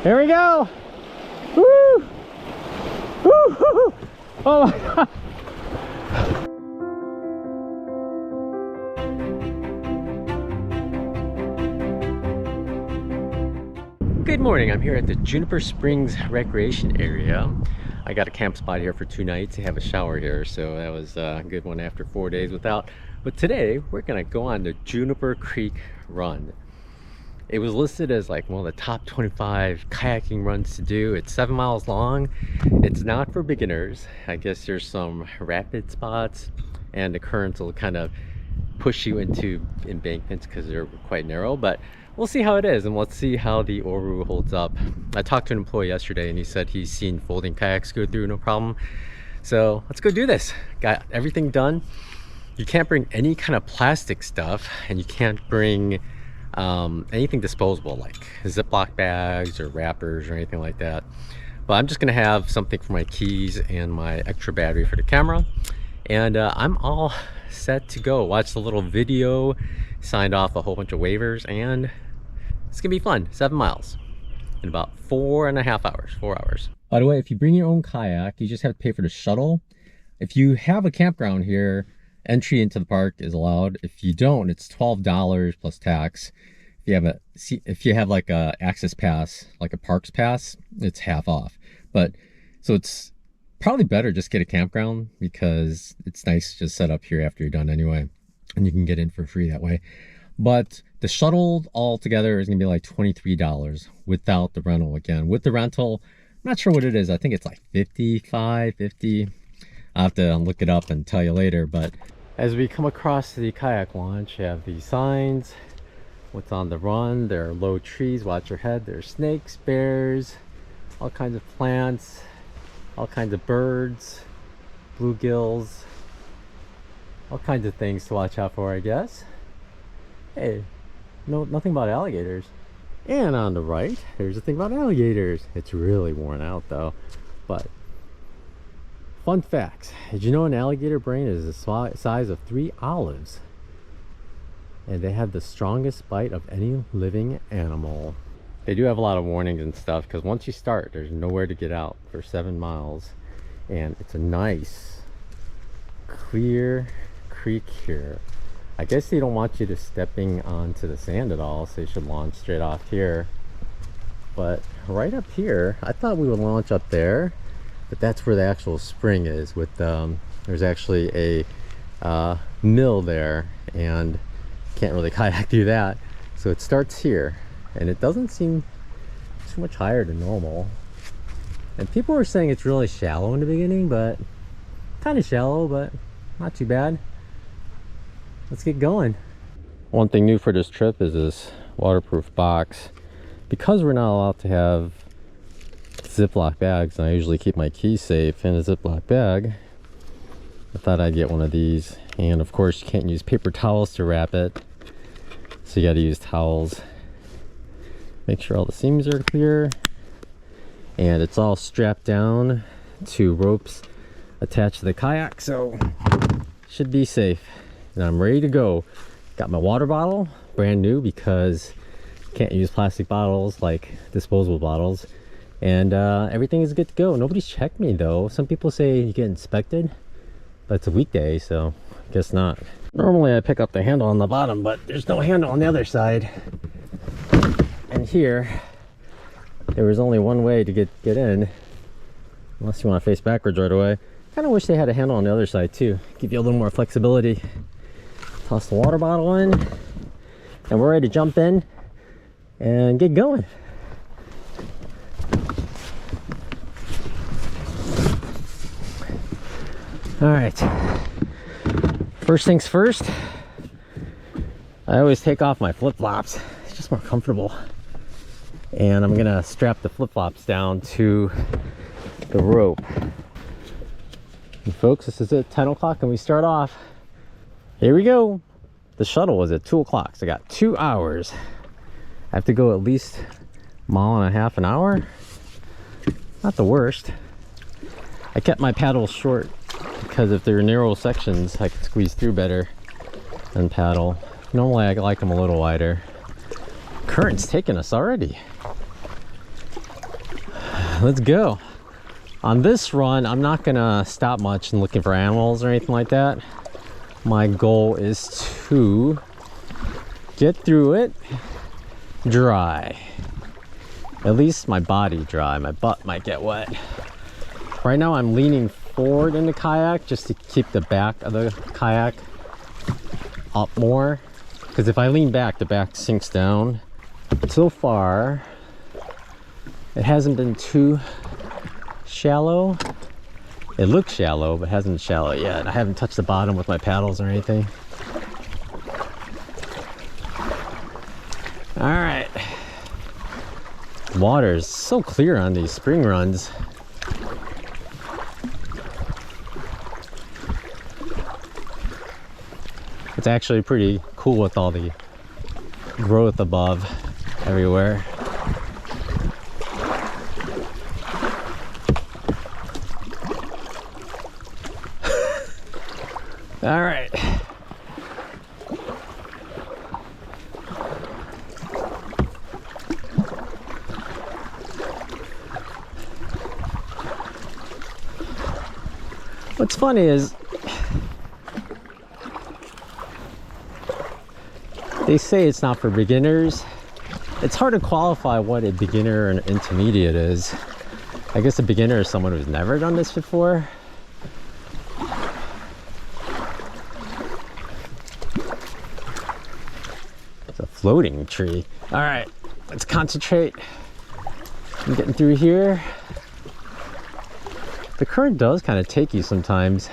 Here we go. Woo! Woo! Woo! Oh my God. Good morning. I'm here at the Juniper Springs Recreation Area. I got a camp spot here for 2 nights. I have a shower here, so that was a good one after 4 days without. But today we're gonna go on the Juniper Creek Run. It was listed as like one of the top 25 kayaking runs to do. It's 7 miles long. It's not for beginners. I guess there's some rapid spots and the currents will kind of push you into embankments because they're quite narrow, but we'll see how it is, and let's see how the Oru holds up. I talked to an employee yesterday and he said he's seen folding kayaks go through no problem. So let's go do this. Got everything done. You can't bring any kind of plastic stuff, and you can't bring anything disposable like Ziploc bags or wrappers or anything like that. But I'm just gonna have something for my keys and my extra battery for the camera, and I'm all set to go. Watch the little video, signed off a whole bunch of waivers, and it's gonna be fun. 7 miles in about 4.5 hours, 4 hours. By the way, if you bring your own kayak, you just have to pay for the shuttle. If you have a campground here, entry into the park is allowed. If you don't, it's $12 plus tax. If you have like a access pass, like a parks pass, it's half off. But so it's probably better just get a campground, because it's nice to just set up here after you're done anyway, and you can get in for free that way. But the shuttle altogether is gonna be like $23 without the rental. Again, with the rental, I'm not sure what it is. I think it's like 55, 50. I'll have to look it up and tell you later. But as we come across the kayak launch, you have these signs, what's on the run. There are low trees, watch your head. There's snakes, bears, all kinds of plants, all kinds of birds, bluegills, all kinds of things to watch out for, I guess. Hey, nothing about alligators. And on the right, there's the thing about alligators. It's really worn out though. But fun facts. Did you know an alligator brain is the size of 3 olives? And they have the strongest bite of any living animal. They do have a lot of warnings and stuff, because once you start, there's nowhere to get out for 7 miles. And it's a nice, clear creek here. I guess they don't want you to stepping onto the sand at all, so you should launch straight off here. But right up here, I thought we would launch up there, but that's where the actual spring is. With there's actually a mill there, and can't really kayak through that. So it starts here, and it doesn't seem too much higher than normal. And people were saying it's really shallow in the beginning, but kind of shallow, but not too bad. Let's get going. One thing new for this trip is this waterproof box. Because we're not allowed to have Ziploc bags, and I usually keep my keys safe in a Ziploc bag, I thought I'd get one of these. And of course, you can't use paper towels to wrap it, so you got to use towels. Make sure all the seams are clear, and it's all strapped down to ropes attached to the kayak, so should be safe. And I'm ready to go. Got my water bottle, brand new, because you can't use plastic bottles like disposable bottles. And everything is good to go. Nobody's checked me though. Some people say you get inspected, but it's a weekday, so I guess not. Normally I pick up the handle on the bottom, but there's no handle on the other side. And here, there was only one way to get in, unless you want to face backwards right away. Kind of wish they had a handle on the other side too. Give you a little more flexibility. Toss the water bottle in, and we're ready to jump in and get going. All right, first things first, I always take off my flip-flops. It's just more comfortable. And I'm gonna strap the flip-flops down to the rope. And folks, this is it, 10 o'clock, and we start off. Here we go. The shuttle was at 2 o'clock, so I got 2 hours. I have to go at least 1.5 miles an hour. Not the worst. I kept my paddles short because if there are narrow sections, I can squeeze through better than paddle. Normally I like them a little wider. Current's taking us already. Let's go. On this run, I'm not gonna stop much and looking for animals or anything like that. My goal is to get through it dry. At least my body dry. My butt might get wet. Right now I'm leaning forward in the kayak just to keep the back of the kayak up more. Because if I lean back, the back sinks down. So far, it hasn't been too shallow. It looks shallow, but hasn't been shallow yet. I haven't touched the bottom with my paddles or anything. All right. Water is so clear on these spring runs. It's actually pretty cool with all the growth above everywhere. All right. What's funny is they say it's not for beginners. It's hard to qualify what a beginner and intermediate is. I guess a beginner is someone who's never done this before. It's a floating tree. All right, let's concentrate on getting through here. The current does kind of take you sometimes.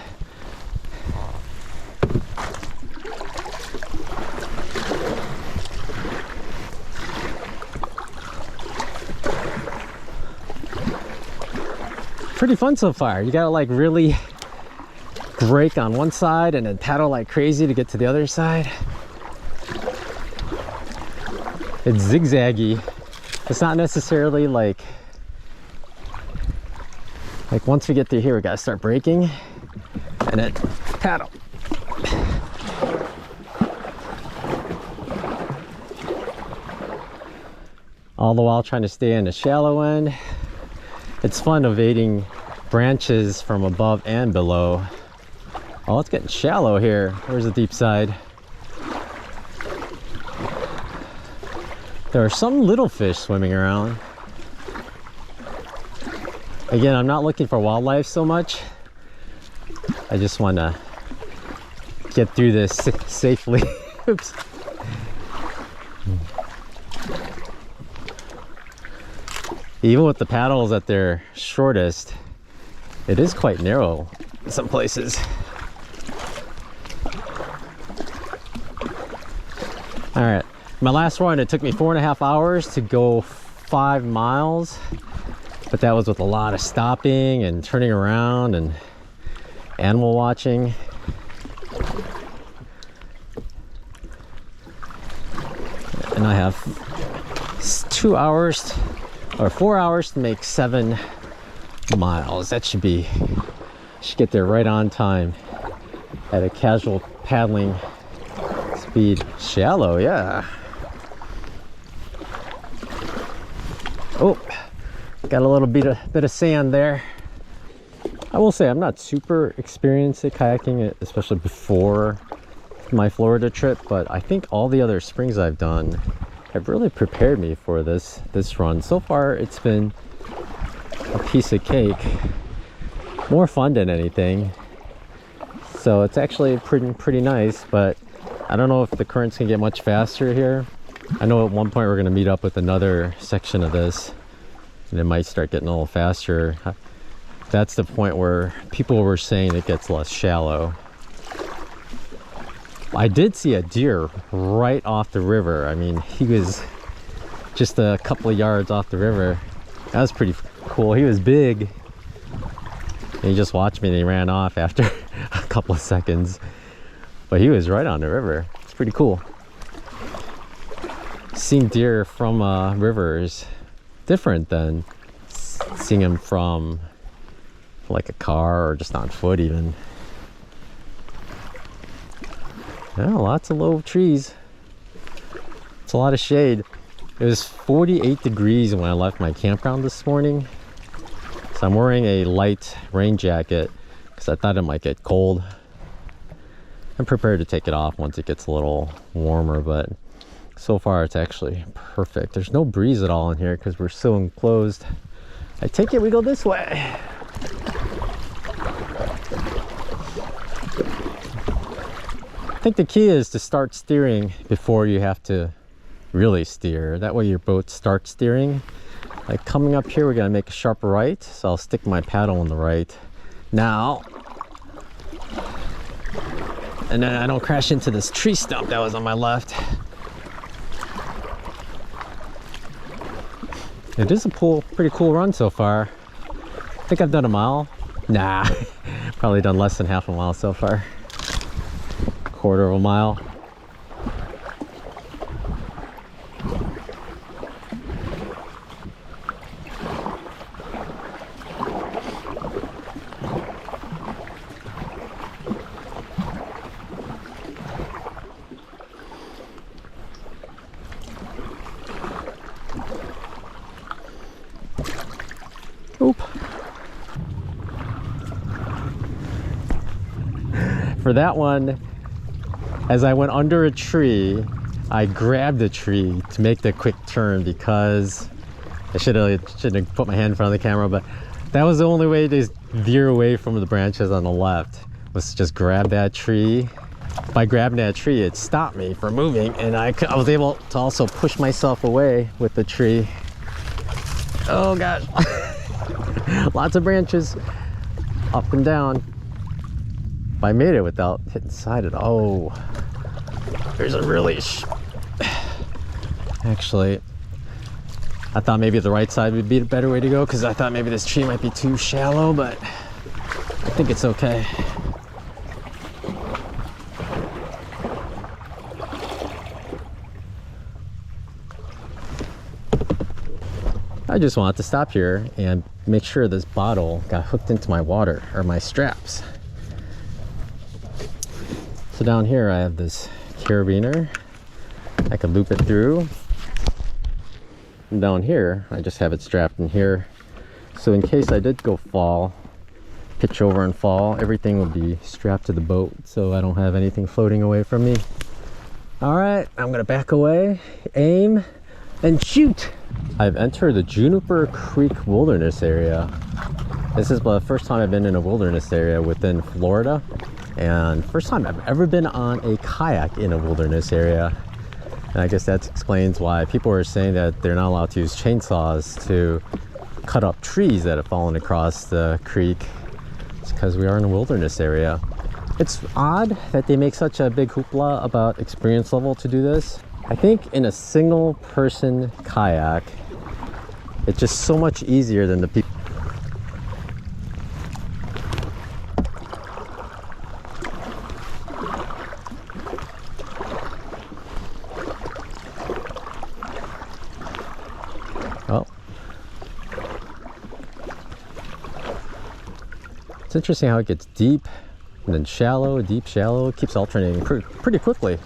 Pretty fun so far. You gotta like really brake on one side and then paddle like crazy to get to the other side. It's zigzaggy. It's not necessarily like once we get through here, we gotta start braking and then paddle. All the while trying to stay in the shallow end. It's fun evading branches from above and below. Oh, it's getting shallow here. Where's the deep side? There are some little fish swimming around. Again, I'm not looking for wildlife so much. I just want to get through this safely. Oops. Even with the paddles at their shortest, it is quite narrow in some places. All right, my last run, it took me 4.5 hours to go 5 miles. But that was with a lot of stopping and turning around and animal watching. And I have 2 hours or 4 hours to make 7 miles. That should get there right on time at a casual paddling speed. Shallow, yeah. Oh. Got a little bit of sand there. I will say I'm not super experienced at kayaking, especially before my Florida trip, but I think all the other springs I've done have really prepared me for this run. So far, it's been a piece of cake. More fun than anything. So it's actually pretty nice, but I don't know if the currents can get much faster here. I know at one point we're going to meet up with another section of this. And it might start getting a little faster. That's the point where people were saying it gets less shallow. I did see a deer right off the river. I mean, he was just a couple of yards off the river. That was pretty cool. He was big. And he just watched me and he ran off after a couple of seconds. But he was right on the river. It's pretty cool. Seeing deer from rivers different than seeing them from like a car or just on foot even. Yeah, lots of low trees. It's a lot of shade. It was 48 degrees when I left my campground this morning. So I'm wearing a light rain jacket because I thought it might get cold. I'm prepared to take it off once it gets a little warmer, but so far it's actually perfect. There's no breeze at all in here because we're so enclosed. I take it we go this way. I think the key is to start steering before you have to really steer. That way your boat starts steering. Like coming up here, we're gonna make a sharp right, so I'll stick my paddle on the right. Now, and then I don't crash into this tree stump that was on my left. It is a pretty cool run so far. I think I've done a mile. Nah, probably done less than half a mile so far. Quarter of a mile. Oop. For that one, as I went under a tree, I grabbed the tree to make the quick turn because I shouldn't have put my hand in front of the camera, but that was the only way to veer away from the branches on the left, was to just grab that tree. By grabbing that tree, it stopped me from moving, and I was able to also push myself away with the tree. Oh God. Lots of branches up and down. I made it without hitting the side at all. Oh, there's a really actually, I thought maybe the right side would be the better way to go because I thought maybe this tree might be too shallow, but I think it's okay. I just wanted to stop here and make sure this bottle got hooked into my water or my straps. So down here I have this carabiner. I can loop it through. And down here I just have it strapped in here. So in case I did go fall, pitch over and fall, everything will be strapped to the boat so I don't have anything floating away from me. All right, I'm gonna back away, aim, and shoot. I've entered the Juniper Creek Wilderness area. This is the first time I've been in a wilderness area within Florida, and first time I've ever been on a kayak in a wilderness area. And I guess that explains why people are saying that they're not allowed to use chainsaws to cut up trees that have fallen across the creek. It's because we are in a wilderness area. It's odd that they make such a big hoopla about experience level to do this. I think in a single person kayak, it's just so much easier than the people. Oh. It's interesting how it gets deep and then shallow, deep, shallow. It keeps alternating pretty quickly.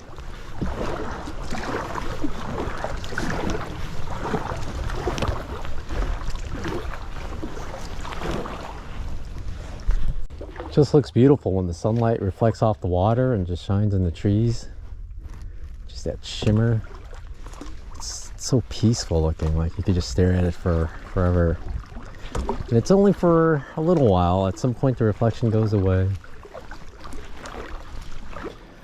Just looks beautiful when the sunlight reflects off the water and just shines in the trees. Just that shimmer. It's so peaceful looking, like you could just stare at it for forever. And it's only for a little while. At some point the reflection goes away.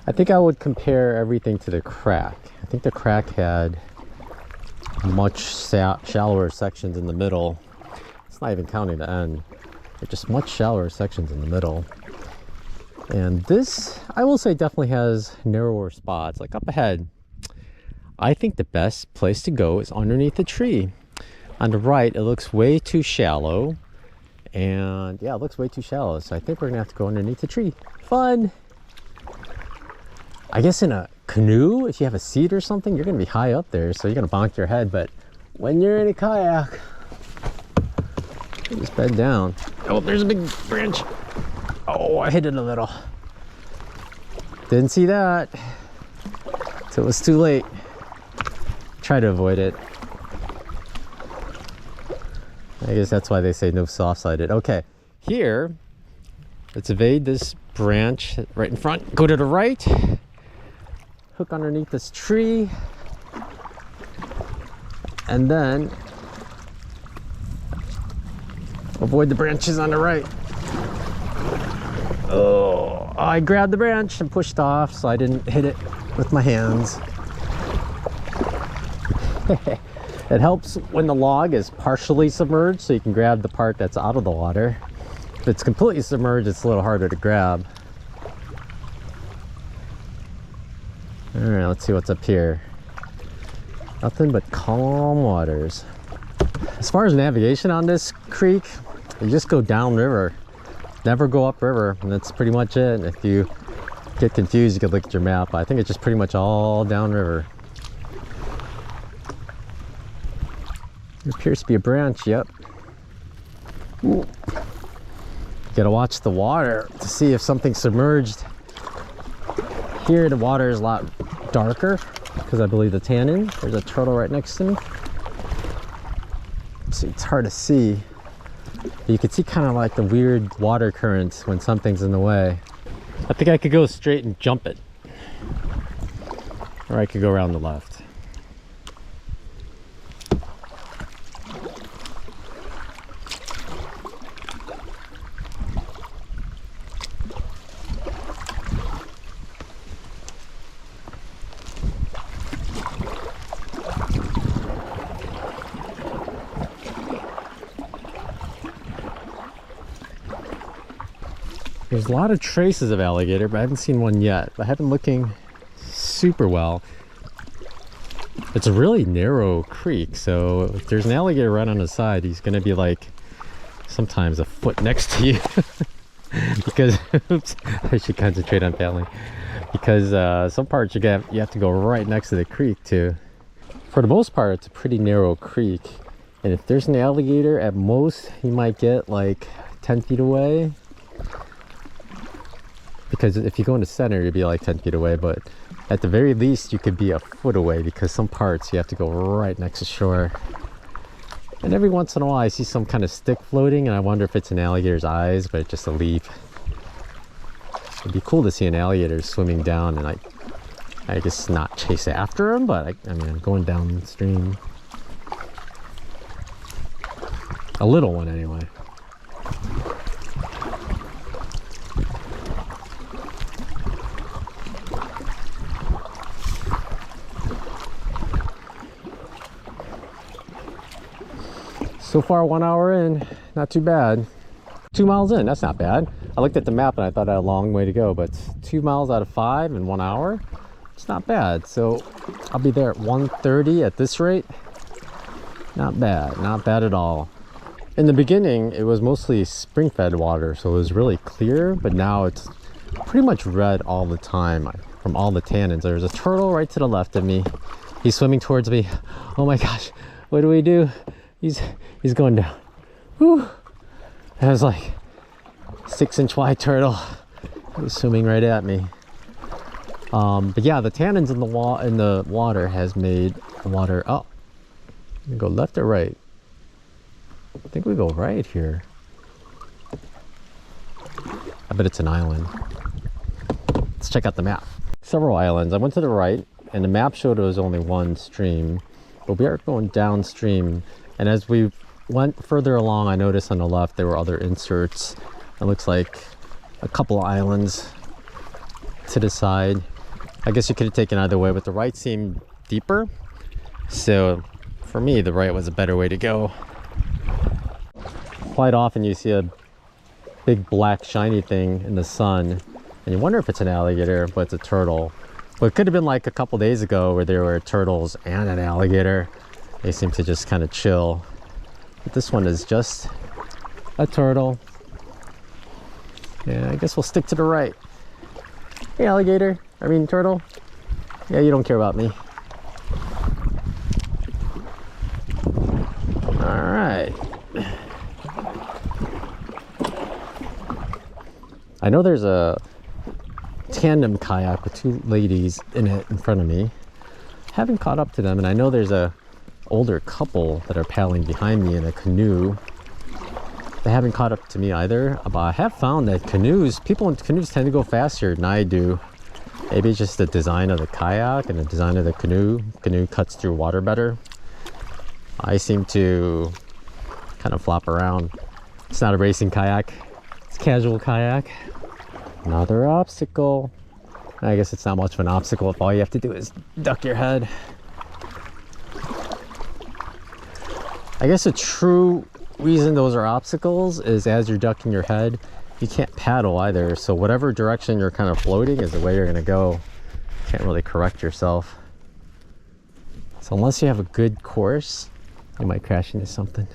I think I would compare everything to the crack. I think the crack had much shallower sections in the middle. It's not even counting the end. They're just much shallower sections in the middle. And this, I will say, definitely has narrower spots, like up ahead. I think the best place to go is underneath the tree. On the right, it looks way too shallow. And yeah, it looks way too shallow. So I think we're gonna have to go underneath the tree. Fun! I guess in a canoe, if you have a seat or something, you're gonna be high up there, so you're gonna bonk your head. But when you're in a kayak, just bed down. Oh, there's a big branch. Oh, I hit it a little. Didn't see that. So it was too late. Try to avoid it. I guess that's why they say no soft-sided. Okay, here, let's evade this branch right in front. Go to the right, hook underneath this tree, and then avoid the branches on the right. Oh, I grabbed the branch and pushed off so I didn't hit it with my hands. It helps when the log is partially submerged, so you can grab the part that's out of the water. If it's completely submerged, it's a little harder to grab. All right, let's see what's up here. Nothing but calm waters. As far as navigation on this creek, you just go downriver. Never go upriver, and that's pretty much it. If you get confused, you can look at your map. I think it's just pretty much all downriver. There appears to be a branch, yep. Ooh. Gotta watch the water to see if something's submerged. Here the water is a lot darker because I believe the tannin. There's a turtle right next to me. So it's hard to see. You can see kind of like the weird water currents when something's in the way. I think I could go straight and jump it. Or I could go around the left. There's a lot of traces of alligator, but I haven't seen one yet. I have been looking super well. It's a really narrow creek, so if there's an alligator right on the side, he's gonna be like sometimes a foot next to you. Because, oops, I should concentrate on paddling. Because some parts you have to go right next to the creek too. For the most part, it's a pretty narrow creek. And if there's an alligator, at most, you might get like 10 feet away. Because if you go in the center, you'd be like 10 feet away, but at the very least, you could be a foot away because some parts you have to go right next to shore. And every once in a while, I see some kind of stick floating, and I wonder if it's an alligator's eyes, but it's just a leaf. It'd be cool to see an alligator swimming down and I guess not chase after him, but I mean, I'm going downstream. A little one anyway. So far, 1 hour in, not too bad. 2 miles in, that's not bad. I looked at the map and I thought I had a long way to go, but 2 miles out of 5 in 1 hour, it's not bad. So I'll be there at 1:30 at this rate. Not bad at all. In the beginning, it was mostly spring-fed water, so it was really clear, but now it's pretty much red all the time from all the tannins. There's a turtle right to the left of me. He's swimming towards me. Oh my gosh, what do we do? He's going down. Whew. That was like 6-inch wide turtle. He was swimming right at me. But yeah, the tannins in the water has made the water. Oh, we go left or right? I think we go right here. I bet it's an island. Let's check out the map. Several islands. I went to the right, and the map showed it was only one stream, but we are going downstream. And as we went further along, I noticed on the left there were other inserts. It looks like a couple islands to the side. I guess you could have taken either way, but the right seemed deeper. So for me, the right was a better way to go. Quite often you see a big black shiny thing in the sun, and you wonder if it's an alligator, but it's a turtle. But it could have been like a couple days ago where there were turtles and an alligator. They seem to just kind of chill. But this one is just a turtle. Yeah, I guess we'll stick to the right. Hey, alligator. I mean, turtle. Yeah, you don't care about me. All right. I know there's a tandem kayak with two ladies in it in front of me. Haven't caught up to them, and I know there's a older couple that are paddling behind me in a canoe. They haven't caught up to me either, but I have found that people in canoes tend to go faster than I do. Maybe it's just the design of the kayak and the design of the canoe. Canoe cuts through water better. I seem to kind of flop around. It's not a racing kayak, it's a casual kayak. Another obstacle. I guess it's not much of an obstacle if all you have to do is duck your head. I guess a true reason those are obstacles is as you're ducking your head, you can't paddle either. So whatever direction you're kind of floating is the way you're gonna go. You can't really correct yourself. So unless you have a good course, you might crash into something.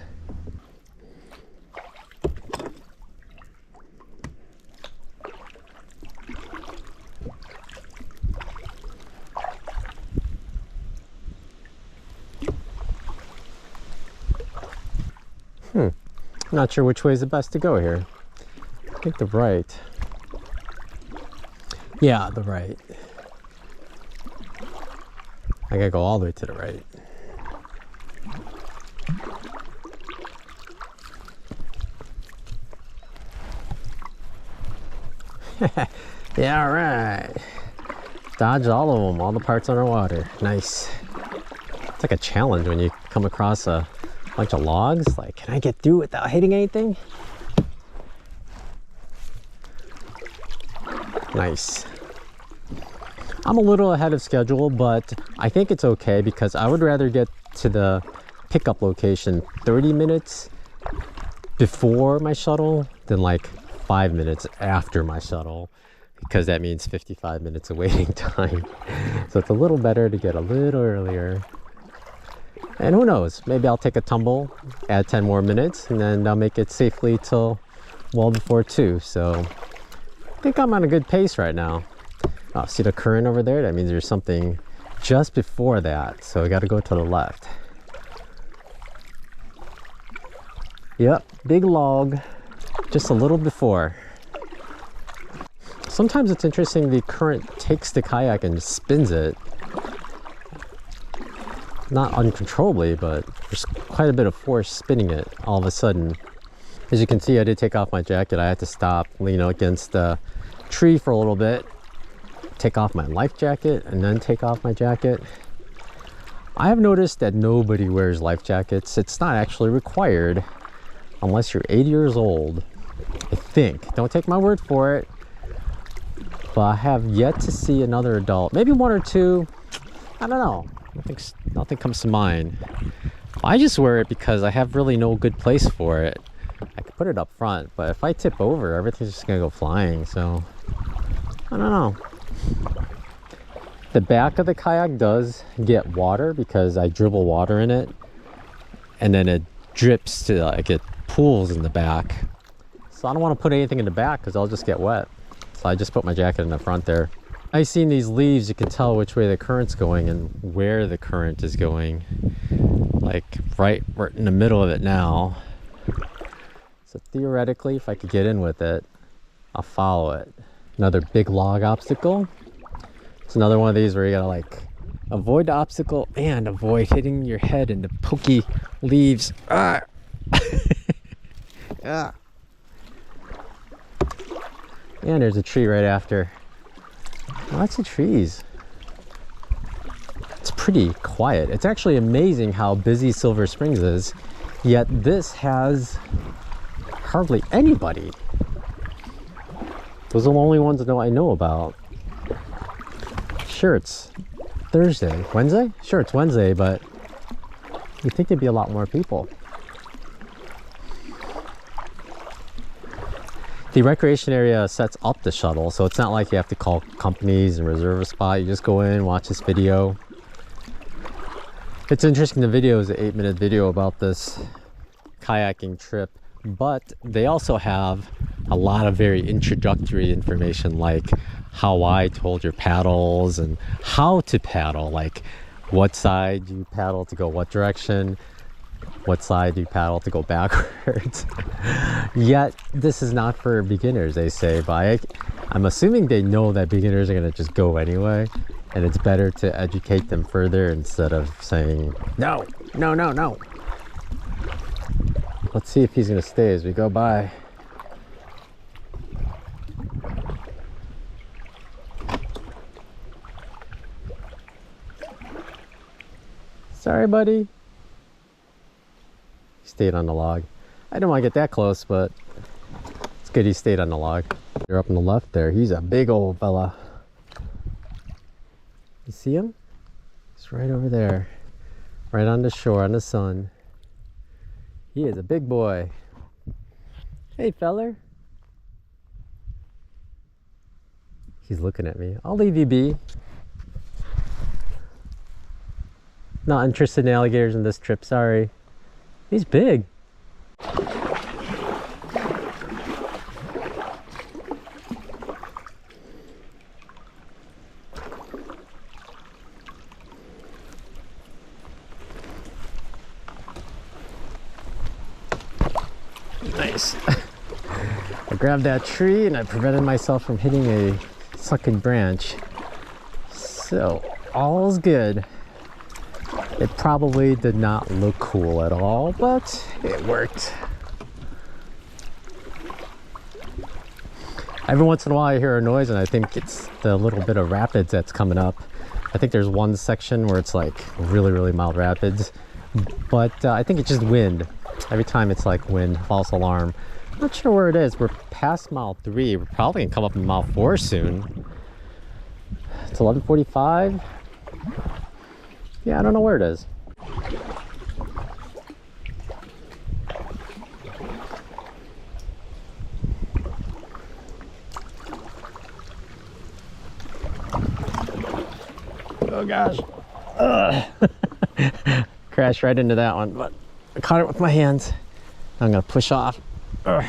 Not sure which way is the best to go here. I think the right. Yeah, the right. I gotta go all the way to the right. Yeah, all right. Dodge all of them, all the parts underwater. Nice. It's like a challenge when you come across a bunch of logs. Like, can I get through without hitting anything? Nice. I'm a little ahead of schedule, but I think it's okay because I would rather get to the pickup location 30 minutes before my shuttle than like 5 minutes after my shuttle, because that means 55 minutes of waiting time. So it's a little better to get a little earlier. And who knows, maybe I'll take a tumble, add 10 more minutes, and then I'll make it safely till well before 2. So I think I'm on a good pace right now. Oh, see the current over there? That means there's something just before that. So I got to go to the left. Yep, big log, just a little before. Sometimes it's interesting, the current takes the kayak and spins it. Not uncontrollably, but there's quite a bit of force spinning it all of a sudden. As you can see, I did take off my jacket. I had to stop, lean against the tree for a little bit, take off my life jacket, and then take off my jacket. I have noticed that nobody wears life jackets. It's not actually required unless you're 80 years old, I think. Don't take my word for it. But I have yet to see another adult, maybe one or two, I don't know. Nothing comes to mind. I just wear it because I have really no good place for it. I could put it up front, but if I tip over, everything's just gonna go flying. So I don't know. The back of the kayak does get water because I dribble water in it, and then it drips to, like, it pools in the back. So I don't want to put anything in the back because I'll just get wet. So I just put my jacket in the front there. I've seen these leaves, you can tell which way the current's going and where the current is going. Like right in the middle of it now. So theoretically, if I could get in with it, I'll follow it. Another big log obstacle. It's another one of these where you gotta like avoid the obstacle and avoid hitting your head in the pokey leaves. Ah! Ah. And there's a tree right after. Lots of trees. It's pretty quiet. It's actually amazing how busy Silver Springs is, yet this has hardly anybody. Those are the only ones that I know about. Sure, it's Thursday. Wednesday? Sure, it's Wednesday, but you'd think there'd be a lot more people. The recreation area sets up the shuttle, so it's not like you have to call companies and reserve a spot. You just go in, watch this video. It's interesting, the video is an 8-minute video about this kayaking trip, but they also have a lot of very introductory information, like how wide to hold your paddles and how to paddle, like what side you paddle to go what direction, what side you paddle to go backwards. Yet this is not for beginners, they say, but I'm assuming they know that beginners are going to just go anyway, and it's better to educate them further instead of saying no, no, no, no. Let's see if he's gonna stay as we go by. Sorry, buddy. He stayed on the log. I didn't want to get that close, but it's good he stayed on the log. They're up on the left there. He's a big old fella. You see him? He's right over there. Right on the shore, on the sun. He is a big boy. Hey, feller. He's looking at me. I'll leave you be. Not interested in alligators in this trip, sorry. He's big. Nice. I grabbed that tree and I prevented myself from hitting a sucking branch. So, all's good. It probably did not look cool at all, but it worked. Every once in a while I hear a noise and I think it's the little bit of rapids that's coming up. I think there's one section where it's like really, really mild rapids, but I think it's just wind. Every time it's like wind, false alarm. I'm not sure where it is. We're past mile 3. We're probably gonna come up in mile 4 soon. It's 11:45. Yeah, I don't know where it is. Oh gosh. Crashed right into that one, but I caught it with my hands. I'm gonna push off. Not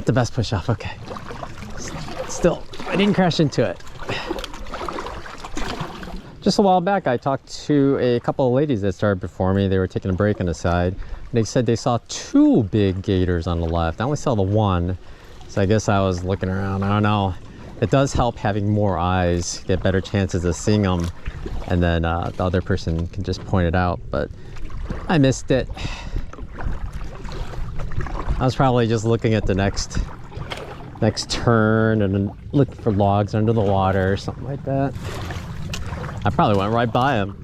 the best push off, okay. Still, I didn't crash into it. Just a while back, I talked to a couple of ladies that started before me. They were taking a break on the side. They said they saw 2 big gators on the left. I only saw the one, so I guess I was looking around. I don't know. It does help having more eyes, get better chances of seeing them, and then the other person can just point it out, but I missed it. I was probably just looking at the next turn and then looking for logs under the water or something like that. I probably went right by them.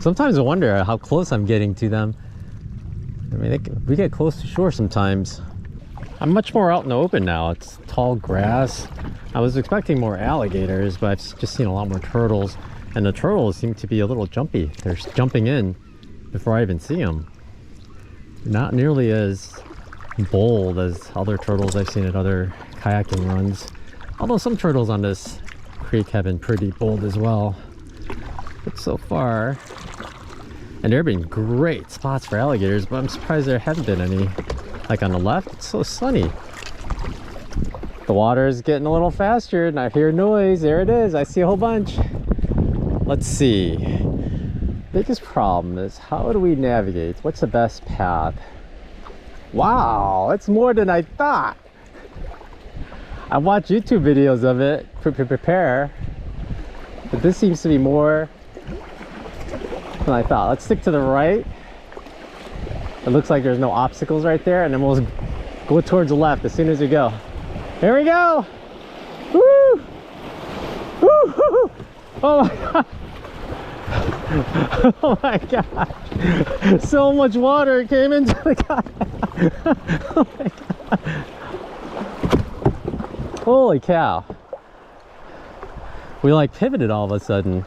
Sometimes I wonder how close I'm getting to them. I mean, we get close to shore sometimes. I'm much more out in the open now. It's tall grass. I was expecting more alligators, but I've just seen a lot more turtles. And the turtles seem to be a little jumpy. They're jumping in before I even see them. Not nearly as bold as other turtles I've seen at other kayaking runs. Although some turtles on this creek have been pretty bold as well. But so far, and there have been great spots for alligators, but I'm surprised there haven't been any. Like on the left, it's so sunny. The water is getting a little faster and I hear noise. There it is, I see a whole bunch. Let's see. Biggest problem is how do we navigate? What's the best path? Wow, it's more than I thought. I watch YouTube videos of it, prepare, but this seems to be more than I thought. Let's stick to the right. It looks like there's no obstacles right there, and then we'll go towards the left as soon as we go. Here we go! Woo! Woo! Oh my god! Oh my god! So much water came into the kayak! Oh my god! Holy cow! We like pivoted all of a sudden.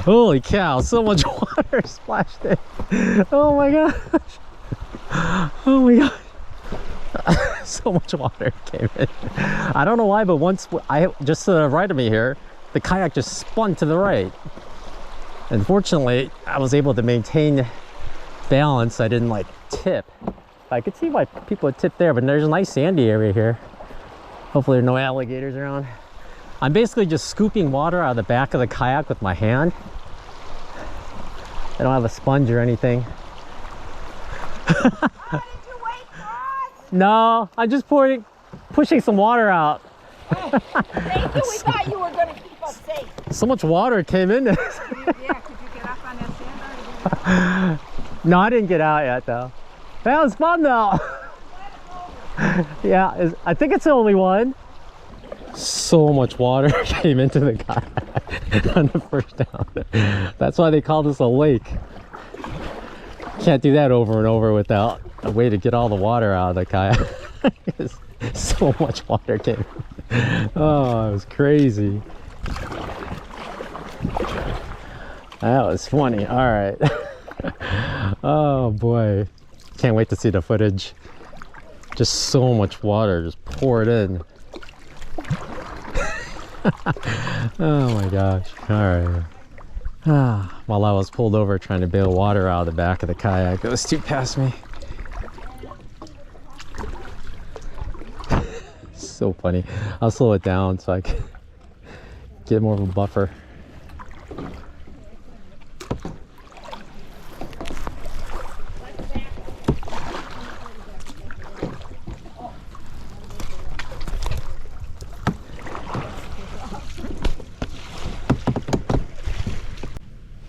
Holy cow, so much water splashed in. Oh my gosh. Oh my gosh. So much water came in. I don't know why, but once just to the right of me here, the kayak just spun to the right. Unfortunately, I was able to maintain balance. I didn't like tip. I could see why people would tip there, but there's a nice sandy area here. Hopefully there are no alligators around. I'm basically just scooping water out of the back of the kayak with my hand. I don't have a sponge or anything. Oh, did you wait for us? No, I'm just pushing some water out. Oh, thank you. We thought you were going to keep us safe. So much water came in this. Yeah, could you get up on that sandbar? No, I didn't get out yet though. That was fun though. Yeah, I think it's the only one. So much water came into the kayak on the first down. That's why they call this a lake. Can't do that over and over without a way to get all the water out of the kayak. So much water came. Oh, it was crazy. That was funny. All right. Oh boy, can't wait to see the footage. Just so much water just poured in. Oh my gosh. All right. While I was pulled over trying to bail water out of the back of the kayak, those two passed me. So funny. I'll slow it down so I can get more of a buffer.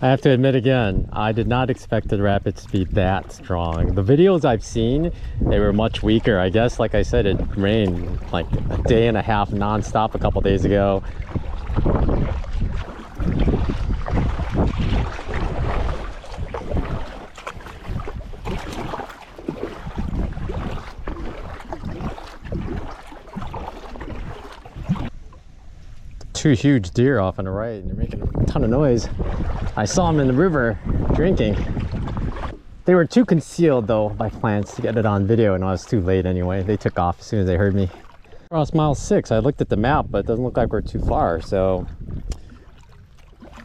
I have to admit again, I did not expect the rapids to be that strong. The videos I've seen, they were much weaker. I guess, like I said, it rained like a day and a half non-stop a couple days ago. Two huge deer off on the right, and they're making a ton of noise. I saw them in the river drinking. They were too concealed though by plants to get it on video, and I was too late anyway. They took off as soon as they heard me. Across mile 6, I looked at the map, but it doesn't look like we're too far. So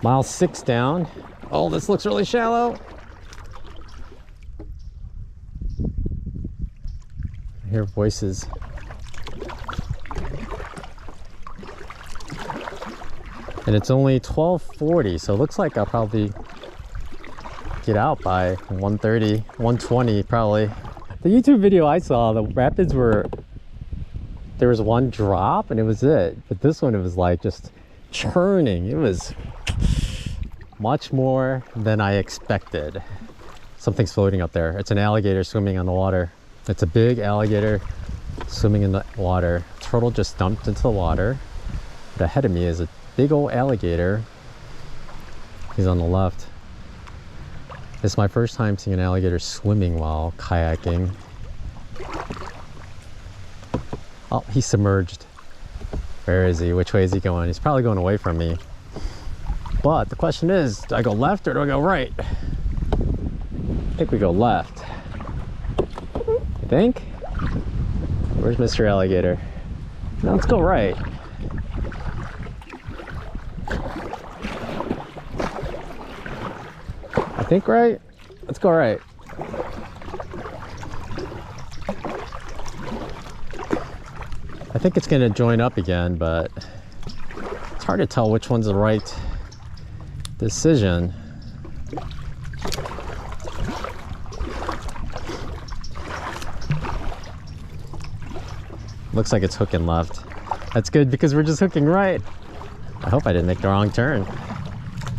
mile 6 down. Oh, this looks really shallow. I hear voices. And it's only 12:40, so it looks like I'll probably get out by 1:30, 1:20 probably. The YouTube video I saw, the rapids were, there was one drop and it was it. But this one, it was like just churning. It was much more than I expected. Something's floating up there. It's an alligator swimming on the water. It's a big alligator swimming in the water. Turtle just dumped into the water. But ahead of me is a big old alligator. He's on the left. This is my first time seeing an alligator swimming while kayaking. Oh, he's submerged. Where is he? Which way is he going? He's probably going away from me. But the question is, do I go left or do I go right? I think we go left. You think? Where's Mr. Alligator? No, let's go right. I think right. Let's go right. I think it's going to join up again, but it's hard to tell which one's the right decision. Looks like it's hooking left. That's good because we're just hooking right. I hope I didn't make the wrong turn.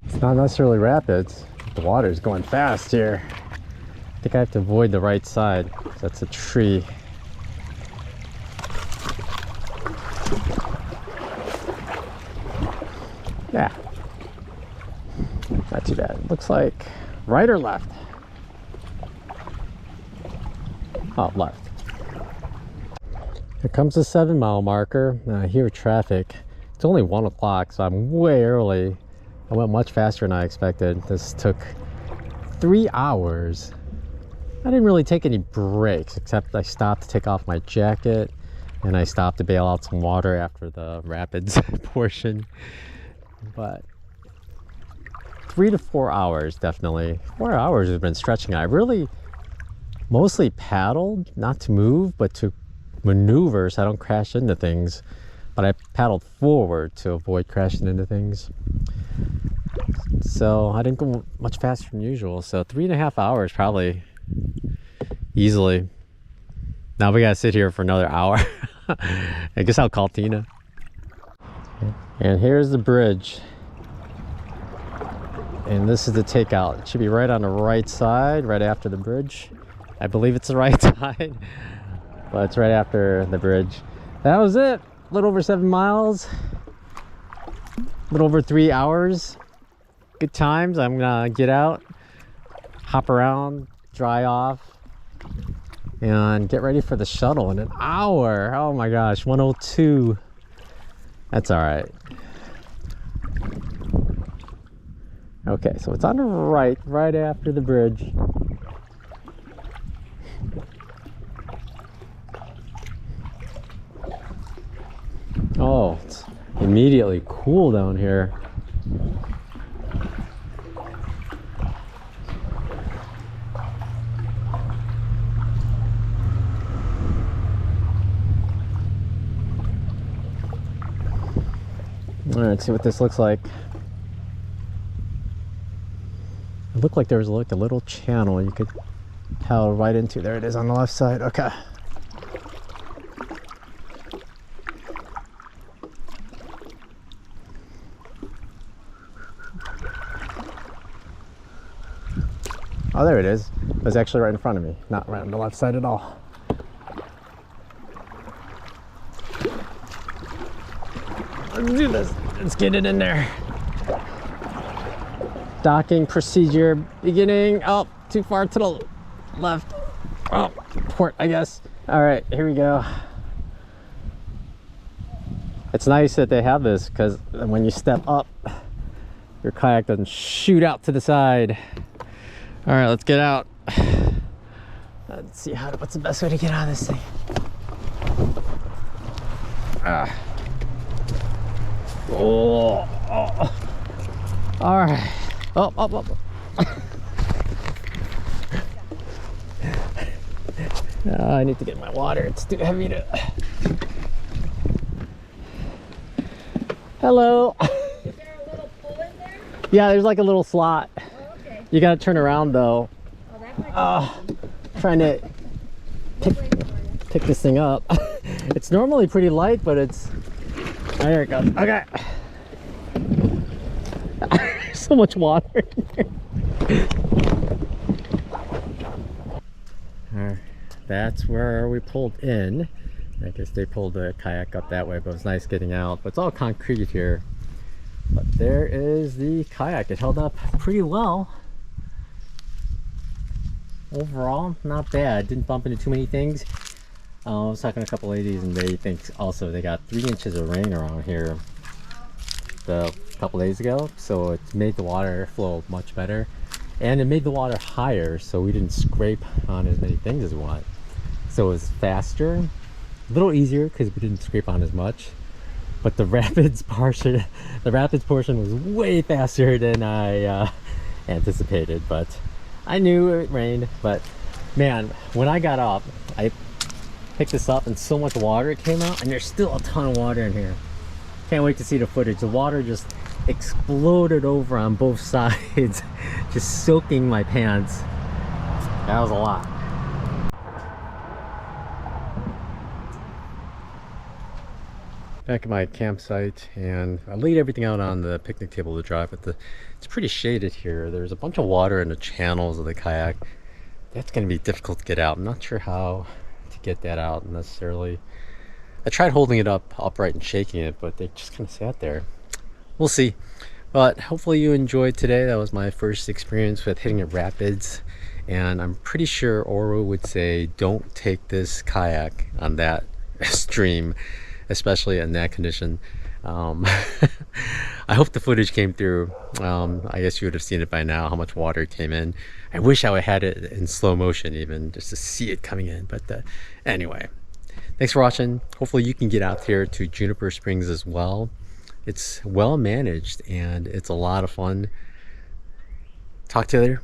It's not necessarily rapids. The water's going fast here. I think I have to avoid the right side. That's a tree. Yeah. Not too bad. Looks like right or left? Oh, left. Here comes the 7-mile marker. I hear traffic. It's only 1 o'clock, so I'm way early. I went much faster than I expected. This took 3 hours. I didn't really take any breaks, except I stopped to take off my jacket and I stopped to bail out some water after the rapids portion. But 3 to 4 hours, definitely. 4 hours has been stretching. I really mostly paddled, not to move, but to maneuver so I don't crash into things. But I paddled forward to avoid crashing into things. So I didn't go much faster than usual. So 3.5 hours probably easily. Now we gotta sit here for another hour. I guess I'll call Tina. And here's the bridge. And this is the takeout. It should be right on the right side, right after the bridge. I believe it's the right side, but it's right after the bridge. That was it. A little over 7 miles, a little over 3 hours. Good times. I'm gonna get out, hop around, dry off, and get ready for the shuttle in an hour. Oh my gosh, 102. That's all right. Okay, so it's on the right after the bridge. Oh, it's immediately cool down here. All right, let's see what this looks like. It looked like there was like a little channel you could paddle right into. There it is on the left side. Okay. Oh, there it is. It was actually right in front of me, not right on the left side at all. Let's do this. Let's get it in there. Docking procedure beginning. Oh, too far to the left. Oh, port, I guess. All right, here we go. It's nice that they have this because when you step up, your kayak doesn't shoot out to the side. All right, let's get out. Let's see what's the best way to get out of this thing. Oh. All right. Oh. I need to get my water. It's too heavy to. Hello. Is there a little pull in there? Yeah, there's like a little slot. Oh, okay. You gotta turn around though. Oh, that might be Trying to pick this thing up. It's normally pretty light, but it's. Oh, there it goes. Okay. So much water in there. Alright, that's where we pulled in. I guess they pulled the kayak up that way, but it was nice getting out. But it's all concrete here. But there is the kayak. It held up pretty well. Overall, not bad. Didn't bump into too many things. I was talking to a couple ladies and they think also they got 3 inches of rain around here a couple days ago, so it made the water flow much better and it made the water higher, so we didn't scrape on as many things as we want. So it was faster, a little easier because we didn't scrape on as much, but the rapids portion was way faster than I anticipated. But I knew it rained. But man, when I got up, I picked this up and so much water came out, and there's still a ton of water in here. Can't wait to see the footage. The water just exploded over on both sides, just soaking my pants. That was a lot. Back at my campsite, and I laid everything out on the picnic table to dry, but it's pretty shaded here. There's a bunch of water in the channels of the kayak. That's going to be difficult to get out. I'm not sure how to get that out necessarily. I tried holding it up upright and shaking it, but they just kind of sat there. We'll see. But hopefully you enjoyed today. That was my first experience with hitting a rapids, and I'm pretty sure Oro would say don't take this kayak on that stream, especially in that condition. I hope the footage came through. I guess you would have seen it by now, how much water came in. I wish I had it in slow motion even, just to see it coming in. But anyway, thanks for watching. Hopefully you can get out here to Juniper Springs as well. It's well managed and it's a lot of fun. Talk to you later.